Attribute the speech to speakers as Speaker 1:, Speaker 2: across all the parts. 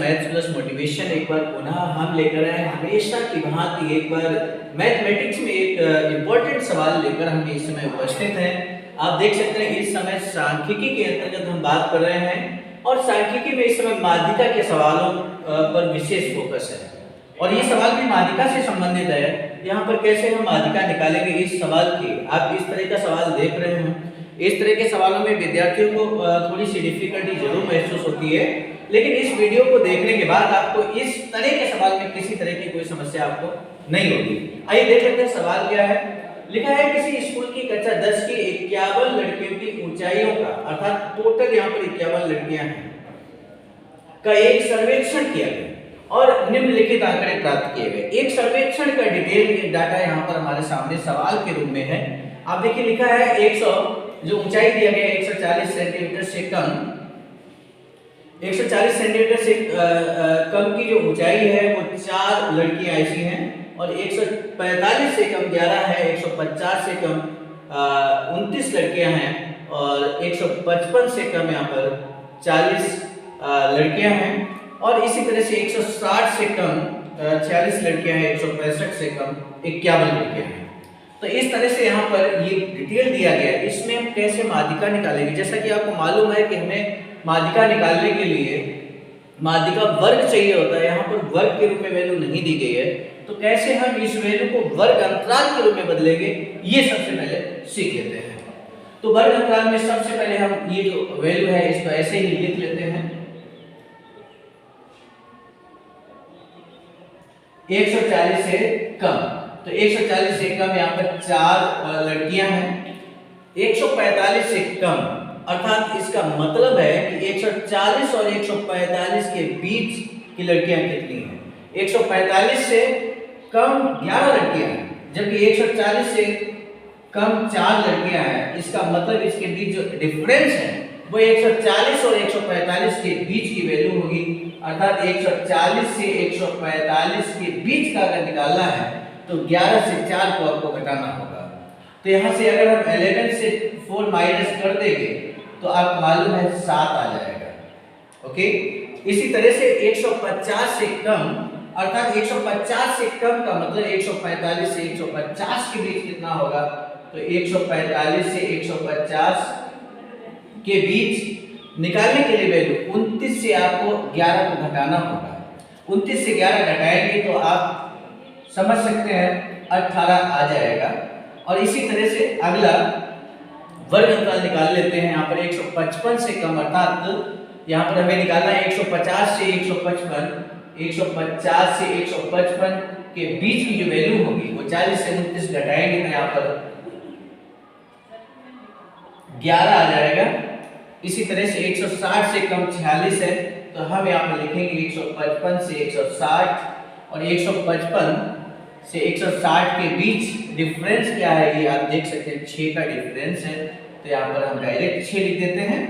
Speaker 1: Maths plus motivation एक बार पुनः हम लेकर आए हमेशा की भांति एक बार मैथमेटिक्स में एक इम्पोर्टेंट सवाल लेकर हम इस समय उपस्थित हैं। आप देख सकते हैं इस समय सांख्यिकी के अंतर्गत हम बात कर रहे हैं और सांख्यिकी में इस समय माध्यिका के सवालों पर विशेष फोकस है और ये सवाल भी माध्यिका से संबंधित है। यहाँ पर कैसे हम माध्यिका निकालेंगे इस सवाल की, आप इस तरह का सवाल देख रहे हैं। इस तरह के सवालों में विद्यार्थियों को थोड़ी सी डिफिकल्टी जरूर महसूस होती है, लेकिन इस वीडियो को देखने के बाद आपको इस तरह के सवाल में किसी तरह की कोई समस्या आपको नहीं होगी। आइए देख लेते हैं सवाल क्या है। लिखा है किसी स्कूल की कक्षा 10 की 51 लड़कियों की ऊंचाइयों का, अर्थात टोटल यहाँ पर 51 लड़कियां हैं, का एक सर्वेक्षण किया गया और निम्नलिखित आंकड़े प्राप्त किए गए। एक सर्वेक्षण का डिटेल डाटा यहाँ पर हमारे सामने सवाल के रूप में है। आप देखिए लिखा है 100 जो ऊंचाई दिया गया 140 सेंटीमीटर से कम, 140 सेंटीमीटर से कम की जो ऊंचाई है वो 4 लड़कियां ऐसी हैं और 145 से कम 11 है, 150 से कम 29 लड़कियां हैं और 155 से कम यहाँ पर 40 लड़कियां हैं और इसी तरह से 160 से कम 46 लड़कियां हैं, 165 से कम 51 लड़कियां हैं। तो इस तरह से यहाँ पर ये डिटेल दिया गया है। इसमें हम कैसे माध्यिका निकालेंगे, जैसा कि आपको मालूम है कि हमें माध्यिका निकालने के लिए माध्यिका वर्ग चाहिए होता है। यहाँ पर वर्ग के रूप में वैल्यू नहीं दी गई है, तो कैसे हम इस वैल्यू को वर्ग अंतराल के रूप में बदलेंगे ये सबसे पहले सीख लेते हैं। तो वर्ग अंतराल में सबसे पहले हम ये जो वैल्यू है इसको ऐसे ही लिख लेते हैं 140 से कम। तो 140 से कम यहाँ पर 4 लड़कियां हैं, 145 से कम, अर्थात इसका मतलब है कि 140 और 145 के बीच की लड़कियां कितनी हैं। 145 से कम 11 लड़कियां हैं, जबकि 140 से कम 4 लड़कियां हैं। इसका मतलब इसके बीच जो डिफरेंस है वो 140 और 145 के बीच की वैल्यू होगी, अर्थात 140 से 145 के बीच का अगर निकालना है तो 11 से 4 को आपको घटाना होगा। तो यहाँ से अगर हम 11 से 4 माइनस कर देंगे तो आपको मालूम है 7 आ जाएगा। ओके, इसी तरह से 150 से कम, अर्थात 150 से कम का मतलब 145 से 150 के बीच कितना होगा, तो 145 से 150 के बीच निकालने के लिए वैल्यू 29 से आपको 11 को घटाना होगा। 29 से 11 घटाएंगे तो आप समझ सकते हैं 18 आ जाएगा। और इसी तरह से अगला वर्ग अंतराल निकाल लेते हैं। यहाँ पर 155 से कम, अर्थात यहाँ पर हमें निकालना है 150 से 155, 150 से 155 के बीच की जो वैल्यू होगी वो 40 से 29 घटाएंगे तो यहाँ पर 11 आ जाएगा। इसी तरह से 160 से कम 46 है, तो हम यहाँ पर लिखेंगे 155 से 160 और 155 से 160 के बीच डिफरेंस क्या है ये आप देख सकते हैं, 6 का डिफरेंस है। तो यहाँ पर हम डायरेक्ट 6 लिख देते हैं।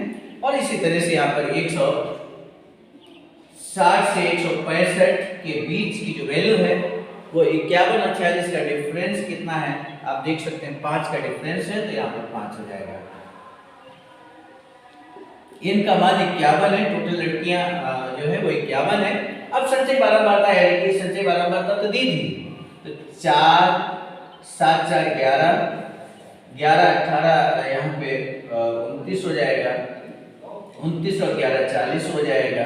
Speaker 1: और इसी तरह से यहाँ पर 160 से 165 के बीच की जो वैल्यू है वो 51 और 46 का डिफरेंस कितना है आप देख सकते हैं, 5 का डिफरेंस है, तो यहाँ पर 5 हो जाएगा। इनका मान 51 है, टोटल लड़कियां जो है वो 51 है। अब संचय बारंबारता है कि संचय बारंबारता तो दी थी, तो 4 7 4 11, 11 18 यहाँ पे 29 हो जाएगा, 29 और 11 40 हो जाएगा,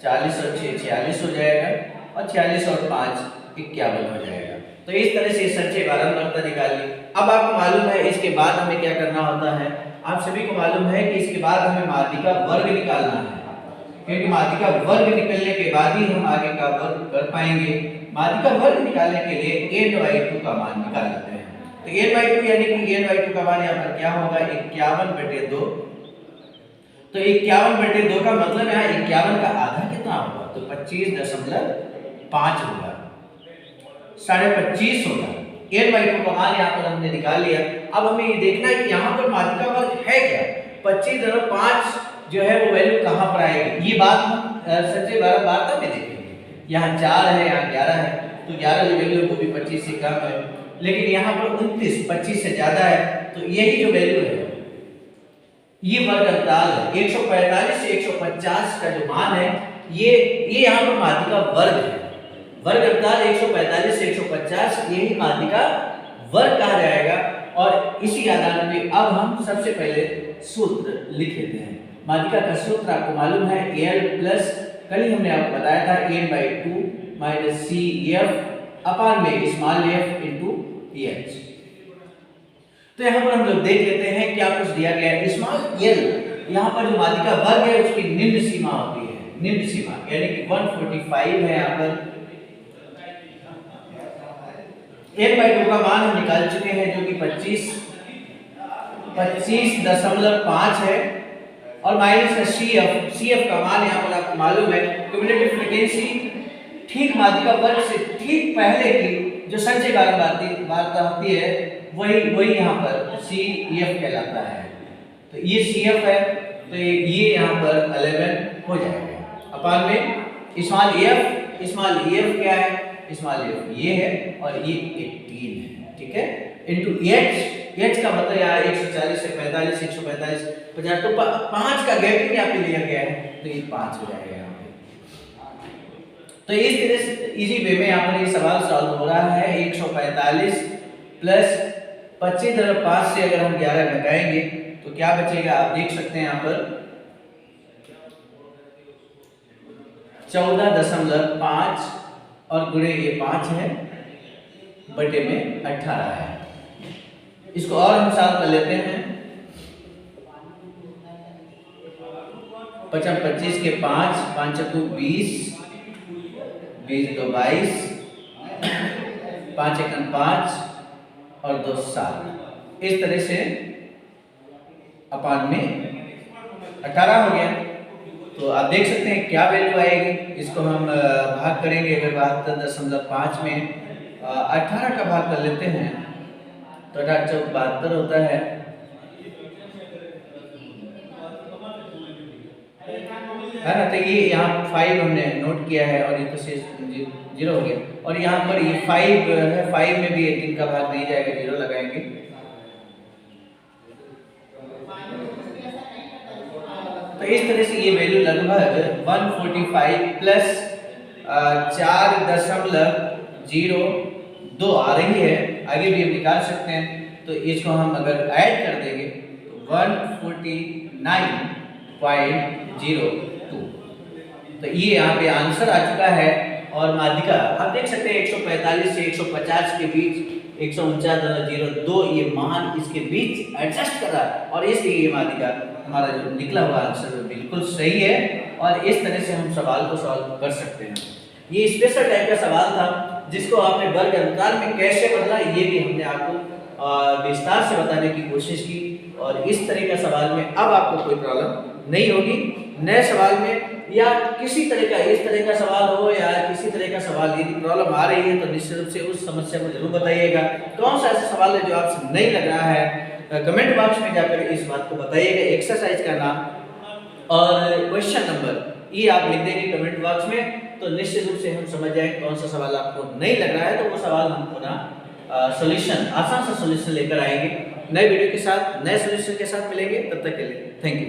Speaker 1: 40 और 6 46 हो जाएगा और 46 और 5 51 हो जाएगा। तो इस तरह से संचय बारंबारता निकाली। अब आपको मालूम है इसके बाद हमें क्या करना होता है, आप सभी को मालूम है कि इसके बाद हमें माध्यिका वर्ग निकालना है, क्योंकि माध्यिका वर्ग निकलने के बाद ही हम आगे का वर्ग कर पाएंगे। माध्यिका वर्ग निकालने के लिए n/2 का मान निकाल लेते हैं। तो n/2 यानी कि n/2 का मान यहाँ पर क्या होगा 51/2। तो 51/2 का मतलब यहाँ 51 का आधा कितना होगा, तो 25.5 होगा, 25.5 होगा। n/2 का मान यहाँ पर हमने निकाल लिया। अब हमें ये देखना है कि यहाँ पर माध्यिका वर्ग है क्या, 25.5 जो है वो वैल्यू कहाँ पर आएगी, ये बात हम संचय बारंबारता में देखेंगे। यहाँ 4 है, यहाँ 11 है, तो 11 जो वैल्यू है वो भी 25 से कम है, लेकिन यहाँ पर 29 25 से ज्यादा है, तो यही जो वैल्यू है ये वर्ग अंतराल है। 145 से 150 का जो मान है ये यहाँ पर माध्यिका वर्ग है। वर्ग अंतराल 145 से 150 यही माध्यिका वर्ग कहा जाएगा। और इसी आधार पे अब हम सबसे पहले सूत्र लिख लेते हैं। माध्यिका का सूत्र आपको मालूम है L प्लस, कल ही हमने आपको बताया था n/2 माइनस CF अपान में स्मॉल f इंटू h। तो यहाँ पर हम लोग देख लेते हैं क्या कुछ दिया गया है। स्मॉल l यहाँ पर जो माध्यिका वर्ग है उसकी निम्न सीमा होती है, निम्न सीमा यानी कि 145 है। यहाँ पर n/2 का मान हम निकाल चुके हैं जो कि 25.5 है और माइनस का CF का मान यहाँ पर आपको मालूम है क्यूमुलेटिव फ्रीक्वेंसी ठीक माध्यिका वर्ग से ठीक पहले की जो संचय बारंबारता होती है वही यहाँ पर CF कहलाता है। तो ये CF है तो ये यहाँ पर 11 हो जाएगा अपान में स्मॉल EF क्या है, स्मॉल f ये है और ये 18 है, ठीक है, इनटू h का मतलब यहाँ 140 से 45 145 50 तो 5 का गैप भी यहाँ पे लिया गया है तो ये 5 हो जाएगा यहाँ पे। तो इस तरह से इजी वे में यहाँ पर ये सवाल सॉल्व हो रहा है। 145 प्लस 25/5 से अगर हम 11 घटाएंगे तो क्या बचेगा, आप देख सकते हैं यहाँ पर 14.5 और गुणे ये 5 है बटे में 18 है। इसको और हम सॉल्व कर लेते हैं। 25 के 5 5 चौको 20 20 2 22 5 एकम 5 और 2 7 इस तरह से अपान में 18 हो गया। तो आप देख सकते हैं क्या वैल्यू आएगी। इसको हम भाग करेंगे अगर 72.5 में 18 का भाग कर लेते हैं तो 18 चौक 72 होता है। ना, तो ये यहाँ 5 हमने नोट किया है और ये तो शेष 0 हो गया और यहाँ पर ये 5 है, 5 में भी 18 का भाग नहीं जाएगा, 0 लगाएंगे। तो इस तरह से ये वैल्यू लगभग 145 प्लस 4.02 आ रही है। आगे भी हम निकाल सकते हैं तो इसको हम अगर ऐड कर देंगे तो 149.02 तो ये यहाँ पे आंसर आ चुका है। और माध्यिका आप देख सकते हैं 145 से 150 के बीच 149.02 ये मान इसके बीच एडजस्ट कर रहा है और इसलिए ये माध्यिका हमारा जो निकला हुआ आंसर बिल्कुल सही है। और इस तरह से हम सवाल को सॉल्व कर सकते हैं। ये स्पेशल टाइप का सवाल था जिसको आपने वर्ग अंतराल में कैसे बदला ये भी हमने आपको विस्तार से बताने की कोशिश की। और इस तरह का सवाल में अब आपको कोई प्रॉब्लम नहीं होगी। नए सवाल में या किसी तरह का इस तरह का सवाल हो या किसी तरह का सवाल यदि प्रॉब्लम आ रही है तो निश्चित रूप से उस समस्या को जरूर बताइएगा। कौन सा ऐसा सवाल है जो आपसे नहीं लग रहा है, कमेंट बॉक्स में जाकर इस बात को बताइएगा। एक्सरसाइज का नाम और क्वेश्चन नंबर ये आप लिख देंगे कमेंट बॉक्स में तो निश्चित रूप से हम समझ जाएंगे कौन सा सवाल आपको नहीं लग रहा है। तो वो सवाल हम पुनः सॉल्यूशन आसान सा सॉल्यूशन लेकर आएंगे। नए वीडियो के साथ नए सॉल्यूशन के साथ मिलेंगे। तब तक के लिए थैंक यू।